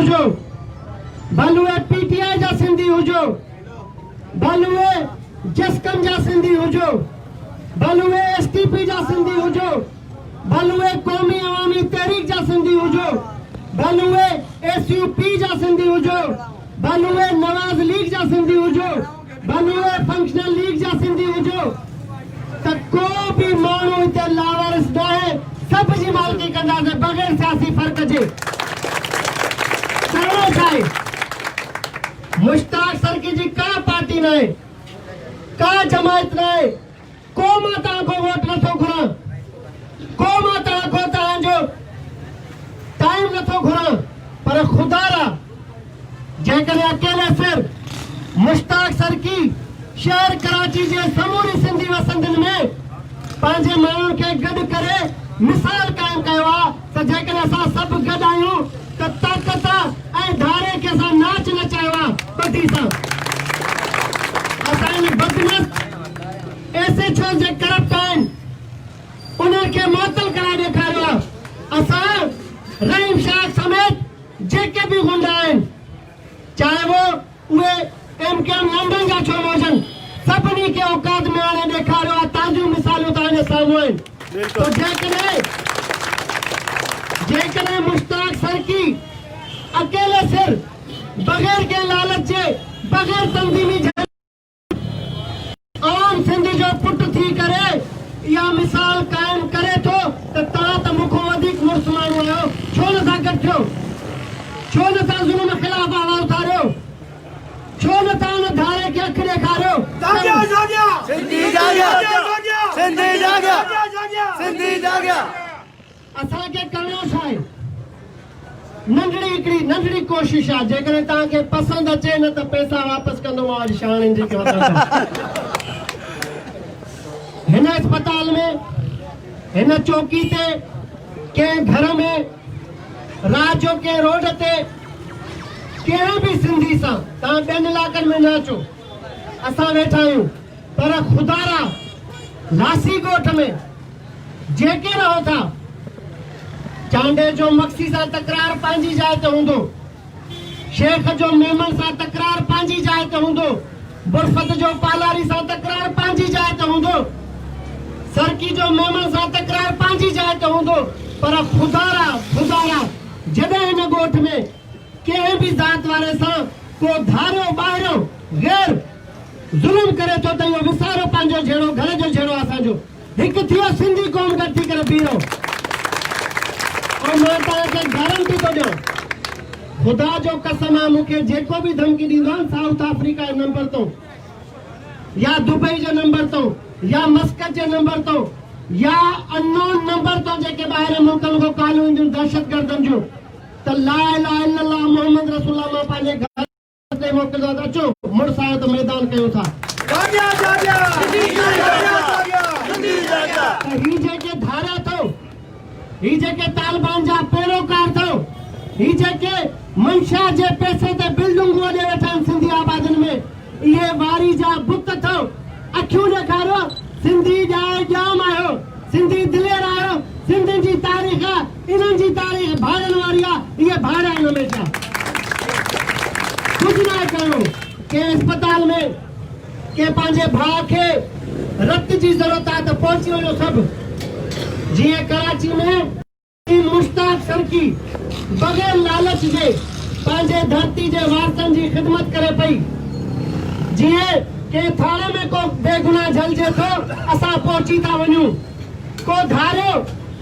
हुजो, भलुए पीटीआई जा सिंधी हुजो, भलुए जसकम जा सिंधी हुजो, भलुए एसटीपी जा सिंधी हुजो, भलुए कौमी अवामी तहरीक जा सिंधी हुजो, भलुए एसयूपी जा सिंधी हुजो, भलुए नवाज लीग जा सिंधी हुजो, भलुए फंक्शनल लीग जा सिंधी हुजो, त को भी माण्हू हिते लावारिस न आहे। सब जी मालिकी कंदासीं बग़ैर सियासी फ़र्क़ जे। करिणो छा आहे? मुश्ताक सरकी जी का पार्टी न आहे, का जमायत न आहे, को मां तव्हां खां वोट नथो घुरां, को मां तव्हां खां तव्हांजो टाइम नथो घुरां, पर ख़ुदा जेकॾहिं अकेले सिर मुश्ताक सरकी शहर कराची जे समूरी सिंधी वसंदनि में पंहिंजे माण्हुनि खे गॾु करे मिसाल क़ाइमु कयो आहे त जेकॾहिं असां सभु गॾु आहियूं त ताक़त ऐं धारे खे असां नाच नचायो आहे ॿधी सां। असां इन बदनस ऐसे छो जे करप्ट आहिनि उन्हनि खे मुअतल कराए ॾेखारियो आहे। असां रहीम शाह समेत जेके बि गुंडा आहिनि, चाहे वो उहे एमकेएम लंडन जा छो न हुजनि, सभिनी खे औकात में आणे ॾेखारियो आहे। ताज़ियूं मिसालूं तव्हांजे साम्हूं आहिनि। तो जेकॾहिं मुश्ताक सरकी अकेले सिर बग़ैर के लालच जे, बग़ैर तंज़ीमी जे आम सिंधी जो पुट थी करे इहा मिसाल क़ाइमु करे थो त तव्हां त मूंखां वधीक मुड़ुस माण्हू आहियो, छो नथा गॾु थियो, छो नथा ज़ुल्म ख़िलाफ़ आवाज़ उथारियो, छो नथा उन धारे खे अखि ॾेखारियो। असांखे करिणो छा आहे? नंढड़ी कोशिश आहे। जेकॾहिं तव्हांखे पसंदि अचे न त पैसा वापसि कंदोमांव। अॼु शाणनि जी हिन अस्पताल में, हिन चौकी ते, कंहिं घर में, रात जो कंहिं रोड ते कंहिं बि सिंधी सां तव्हां ॿियनि इलाइक़नि में न अचो, असां वेठा आहियूं। पर ख़ुदा लासी ॻोठ में जेके रहो था, चांडे जो मक्सी सां तकरार पंहिंजी जाइ ते हूंदो, शेख जो मेमन सां तकरार पंहिंजी जाइ ते हूंदो, बुरफत जो पालारी सां तकरार पंहिंजी जाइ ते हूंदो, सरकी जो मेमन सां तकरार पंहिंजी जाइ ते हूंदो। पर ख़ुदा जॾहिं हिन ॻोठ में कंहिं बि ज़ात वारे सां को धारियो ॿाहिरियो गैर ज़ुल्म करे थो त इहो विसारो पंहिंजो जहिड़ो घर जो जहिड़ो असांजो हिकु थियो सिंधी क़ौम गॾु थी करे बीहो। और मां तव्हांखे गारंटी थो ॾियां, ख़ुदा जो कसम आहे, मूंखे जेको बि धमकी ॾींदो आहे साउथ अफ्रीका जे नंबर तो या दुबई जे नंबर तो या मस्कत जे नंबर तो या अननोन नंबर तो जेके ॿाहिरि मुल्कनि खां कॉलूं ईंदियूं दहशतगर्दनि जूं, त ला इलाहा इल्लल्लाह मोहम्मद रसूलुल्लाह मां पंहिंजे घर ते मोकिलियो त अचो मुड़ुस आयो त मैदान कयूं था। ही जेके धारा अथव, ही जेके तालिबान जा पैरोकार अथव, ही जेके मंशा जे पैसे ते बिल्डिंगूं वॾे वेठा आहिनि सिंधी आबादियुनि में, इहे वारी जा बुत अथव। अखियूं ॾेखारियो, सिंधी ॼाम आहियो, सिंधी दिलेर आहियो, सिंधियुनि जी तारीख़, इन्हनि जी तारीख़ भाड़नि वारी आहे, इहे भाड़ आहिनि हमेशह। कुझु न करिणो। कंहिं अस्पताल में कंहिं पंहिंजे भाउ खे रत जी ज़रूरत आहे त पहुची वञो सभु। जीअं कराची में मुश्ताक सरकी बग़ैर लालच जे पंहिंजे धरती जे वारसनि जी ख़िदमत करे पई। जीअं कंहिं थाणे में को बेगुनाह जलिजे थो, असां पहुची था वञूं। को धारियो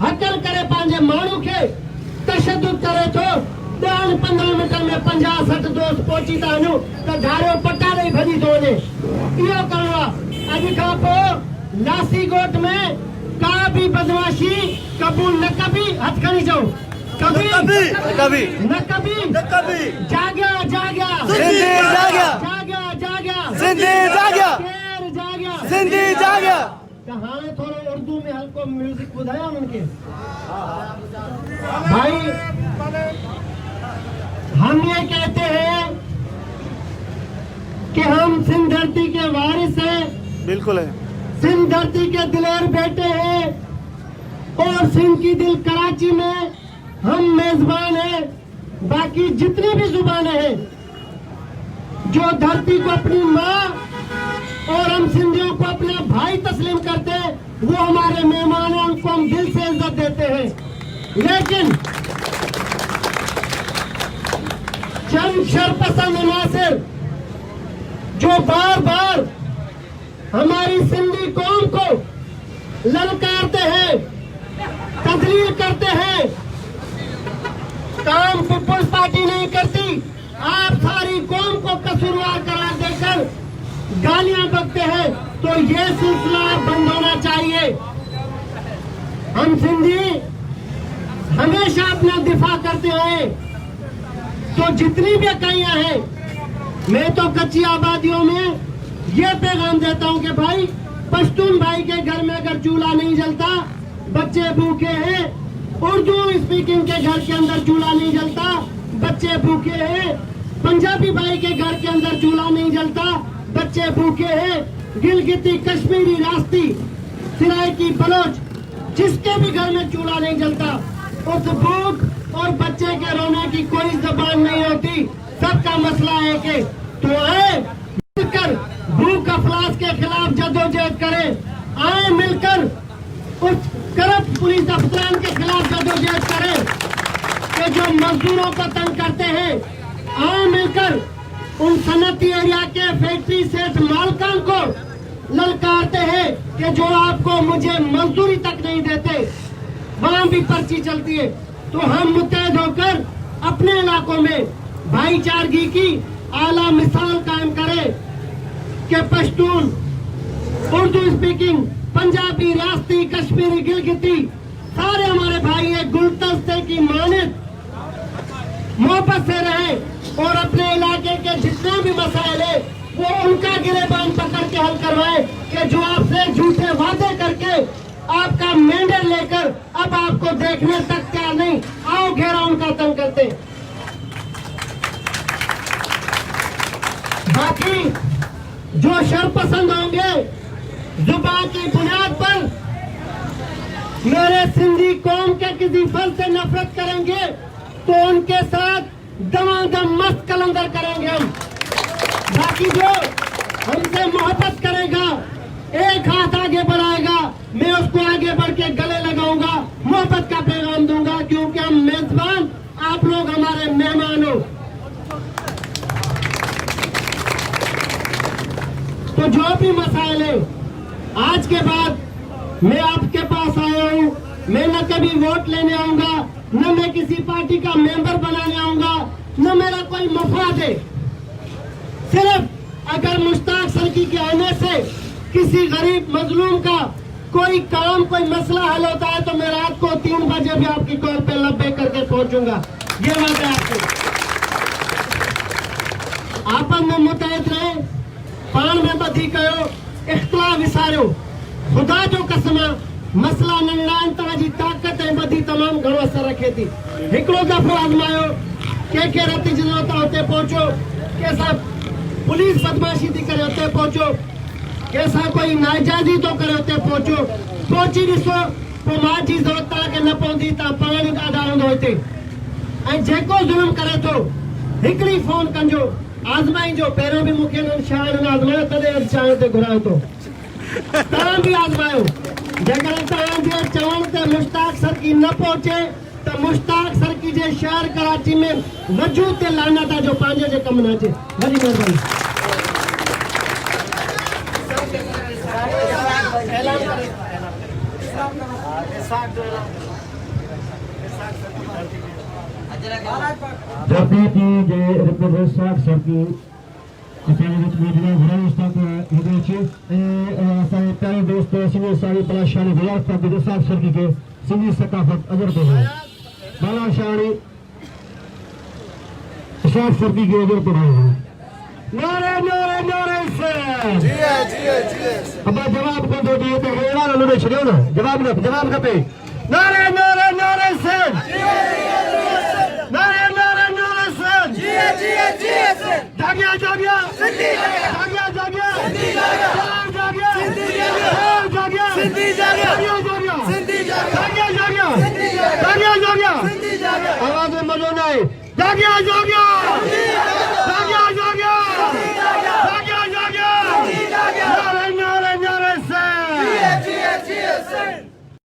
हकल करे पंहिंजे माण्हू खे तशद्दुद करे थो, 10-15 मिंटनि में 50-60 दोस्त पहुची था वञूं त धारियो पटारे ई भॼी थो वञे। इहो करिणो आहे। अॼु खां पोइ लासी ॻोठ में का भी बदमाशी कबूल न कभी। हथ खणी चओ, कभी न कभी। जाॻिया सिंधी जाॻिया। त हाणे थोरो उर्दू में हल्को म्यूजिक ॿुधायां उन्हनि खे। भाई, हम ये कहते हैं कि हम सिंध धरती के वारिस हैं। बिल्कुल है। सिंध धरती के दिलेर बेटे हैं और सिंध की दिल कराची में हम मेजबान हैं। बाकी जितनी भी जुबानें हैं जो धरती को अपनी माँ और हम सिंधियों को अपना भाई तस्लीम करते हैं, वो हमारे मेहमान हैं, उनको हम दिल से इज्जत देते हैं। लेकिन चंद शरपसंद अनासिर जो बार बार हमारी सिंधी कौम को ललकारते हैं, तजलील करते हैं, काम पीपुल्स पार्टी नहीं करती, आप सारी कौम को कसूरवार करार देकर गालियां बकते हैं, तो ये सिलसिला बंद होना चाहिए। हम सिंधी हमेशा अपना दिफा करते हैं, तो जितनी भी इकाइयां हैं, मैं तो कच्ची आबादियों में ये पैगाम देता हूं कि भाई पश्तून भाई के घर में अगर चूल्हा नहीं जलता, बच्चे भूखे हैं, उर्दू स्पीकिंग के घर के अंदर चूल्हा नहीं जलता, बच्चे भूखे हैं, पंजाबी भाई के घर के अंदर चूल्हा नहीं जलता, बच्चे भूखे हैं, गिलगिती कश्मीरी रास्ती सिराइकी बलोच जिसके भी घर में चूल्हा नहीं जलता, उस भूख और बच्चे के रोने की कोई जबान नहीं होती, सबका मसला है कि तो आए मिलकर भूख अफलास के खिलाफ जदोजहद करें, आए मिलकर उस करप्ट पुलिस अफसरान के खिलाफ जदोजहद करें कि जो मजदूरों को तंग करते हैं, आए मिलकर उन सनती एरिया के फैक्ट्री सेठ मालकान को ललकारते हैं कि जो आपको मुझे मजदूरी तक नहीं देते, वहां भी पर्ची चलती है। तो हम मुत्तहद होकर अपने इलाकों में भाईचारगी की आला मिसाल कायम करें कि पश्तून, उर्दू स्पीकिंग, पंजाबी, रियासती, कश्मीरी, गिलगिती सारे हमारे भाई एक गुलदस्ते की मानद मोहब्बत से रहे और अपने इलाके के जितने भी मसाइल है वो उनका गिरेबान पकड़ के हल करवाए कि जो आपसे झूठे वादे करके आपका मेंढर लेकर अब आपको देखने तक क्या नहीं, आओ घेरा उनका तंग करते। बाकी जो शरपसंद होंगे जुबान की बुनियाद पर मेरे सिंधी कौम के किसी फर्ज से नफरत करेंगे तो उनके साथ दमादम मस्त कलंदर करेंगे हम। बाकी जो हमसे मोहब्बत करेगा, एक हाथ आगे बढ़ाएगा, मैं उसको आगे बढ़ के गले लगाऊंगा, मोहब्बत का पैगाम दूंगा, क्योंकि हम मेजबान, आप लोग हमारे मेहमान हो। तो जो भी मसाइल है, आज के बाद मैं आपके पास आया हूँ, मैं न कभी वोट लेने आऊंगा, न मैं किसी पार्टी का मेंबर बनाने आऊंगा, न मेरा कोई मफाद है। सिर्फ अगर मुश्ताक सर्की के आने से किसी गरीब मजलूम का कोई काम, कोई मसला हल होता है तो मैं रात को 3 बजे भी आपकी कॉल पे लब्बे करके पहुंचूंगा, ये बात है आपको। आपस में मुतहद रहे, पान में बदी कयो, इख्तलाफ विसारो, खुदा जो कसमा मसला नंढान तव्हांजी ताक़त ऐं बदी तमाम घणो असर रखे थी। हिकिड़ो दफ़ो आज़मायो, के रती जरूरत हुते पहुंचो, कंहिंसां पुलिस बदमाशी थी करे हुते पहुंचो, कंहिंसां कोई नाइजाइज़ी तो करे हुते पहुंचो, पहुची ॾिसो, पोइ मां जी ज़रूरत तव्हांखे न पवंदी, तव्हां पाण ई ॾाढा हूंदो हिते। ऐं जेको ज़ुल्म करे थो हिकिड़ी फोन कजो, आज़माइजो। पहिरियों बि मूंखे हिननि शाइरनि आज़मायो, तॾहिं चांहि ते घुरायो थो, तव्हां बि आज़मायो। जेकॾहिं तव्हांजे चवण ते मुश्ताक सर्की न पहुचे त मुश्ताक सर्की जे शहर कराची में वजूद ते लानत आहे जो पंहिंजे जे कम न अचे। वॾी महिरबानी। जबकि जे रिपोर्टर सर्की असांजे विच में जनाब घणो उस्ताद हिकिड़ो अचे ऐं असांजे प्यारे दोस्त सिंधी साड़ी पला शानी गुलाब साहब जे साहब सर्की के सिंधी सकाफ़त अजर तो है बाला शानी साहब सर्की के अजर तो है। नारे नारे नारे से जी जी अब जवाब को दो दिए तो हेड़ा न छड़ियो न, जवाब खपे। नारे नारे नारे से नारे नारे नारे से जी जागिया जागिया सिंधी जागिया जागिया सिंधी जागिया जागिया सिंधी जागिया जागिया सिंधी जागिया जागिया सिंधी जागिया जागिया जागिया सिंधी जागिया जागिया जागिया सिंधी जागिया आवाज में मजो नहीं। जागिया जागिया